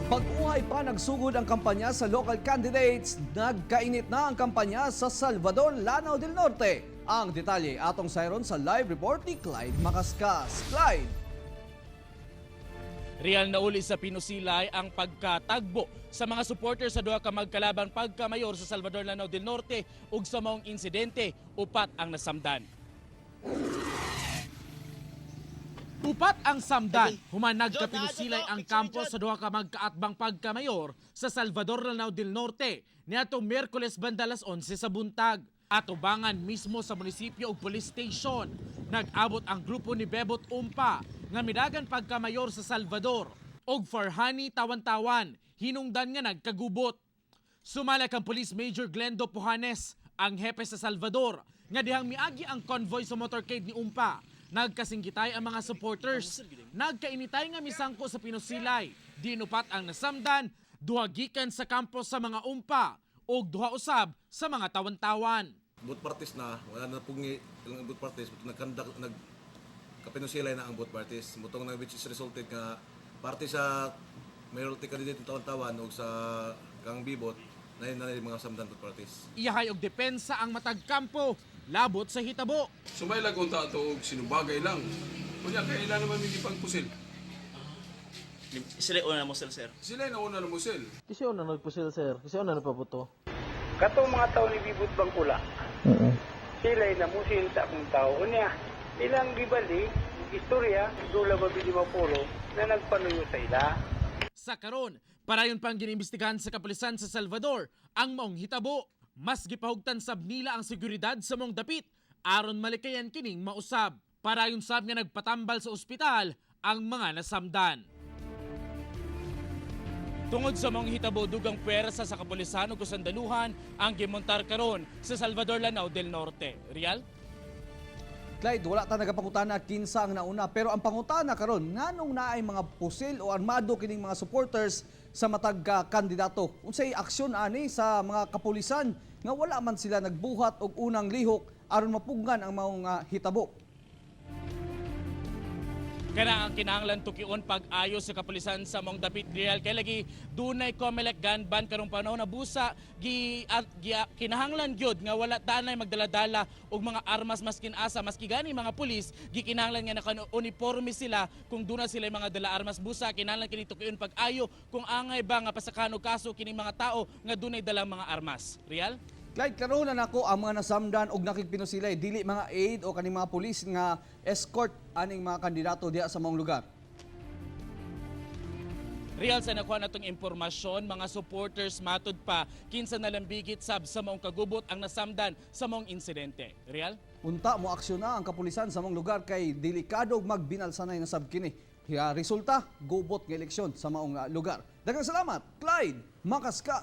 Pag-uhay pa nagsugod ang kampanya sa local candidates, nagkainit na ang kampanya sa Salvador, Lanao del Norte. Ang detalye atong sayron sa live report ni Clyde Macascas. Clyde! Real na uli sa Pinusilay ang pagkatagbo sa mga supporters sa duha ka magkalabang pagkamayor sa Salvador, Lanao del Norte ug sa maong insidente, upat ang nasamdan. Upat ang samdan, humanag ka Pinusilay ang kampo sa duha ka magkaatbang pagkamayor sa Salvador, Lanao del Norte niadtong Miyerkules banda alas 11 sa buntag. Atubangan mismo sa munisipyo ug police station. Nag-abot ang grupo ni Bebot Umpa nga midagan pagkamayor sa Salvador og Farhani Tawan-Tawan hinungdan nga nagkagubot. Sumala kang Police Major Glendo Pujanes, ang hepe sa Salvador, nga dihang miagi ang convoy sa motorcade ni Umpa. Nagkasinggitay ang mga supporters. Nagkainitay nga misangko sa Pinusilay. Dinupat ang nasamdan, duha gikan sa kampo sa mga Umpa o duha usab sa mga Tawan-Tawan. Both parties na, wala na pungi ang both parties, nagkapinusilay na ang both parties. Mutong na which is resulted nga party sa mayoralty candidate ng Tawan-Tawan o sa Kang Bibot na yun mga samdan both parties. Iyahay og depensa ang matag kampo, labot sa hitabo. Sumay lang kung tato og sinubagay lang. Kunya kailan naman hindi pagpusil. Sila una mo sir. Sila na una lumusil. Kasi una nagpusil sir, kasi una napabuto. Katong mga tao ni Bibot Bangkula, sila'y namusil sa akong tao niya. Ilang gibali, istorya, dula mabili mapuro na nagpanuyo sa ila. Sa karon, parayon pang giniimbestigahan sa kapulisan sa Salvador ang maong hitabo. Mas gipahugtan sab nila ang seguridad sa maong dapit aron malikayan kining mausab. Parayon sab nga nagpatambal sa ospital ang mga nasamdan. Tungod sa mga hitabo, dugang pwersa sa kapulisan ug sandaluhan ang gimontar karon sa Salvador, Lanao del Norte. Real? Clyde, wala ta nagapangutana kinsa ang nauna, pero ang pangutana karon nganong naay mga pusil o armado kining mga supporters sa matag kandidato. Unsay aksyon ani sa mga kapulisan nga wala man sila nagbuhat og unang lihok aron mapugnan ang mga hitabo. Kaya ang kinahanglan tukion pag-ayo sa kapulisan sa mong dapit real kay lagi dunay COMELEC gun ban karong panahon na busa kinahanglan gyud nga wala tanay magdala-dala og mga armas maskin asa maski gani mga pulis gikinahanglan nga naka-uniforme sila kung duna sila mga dala armas busa kinahanglan kini tukion pag-ayo kung angay ba nga pasakano kaso kining mga tao nga dunay dalang mga armas. Real? Clyde, karon na nako ang mga nasamdan og nakigpinusilay dili mga aid o kaning mga pulis nga escort aning mga kandidato diha sa maong lugar. Real sa nakuha natong impormasyon, mga supporters matud pa kinsa nalambigit sab sa maong kagubot ang nasamdan sa maong insidente. Real? Unta mo aksyon na ang kapulisan sa maong lugar kay delikado magbinalsanay na sab kini. Resulta gubot nga eleksyon sa maong lugar. Daghang salamat, Clyde Macascas.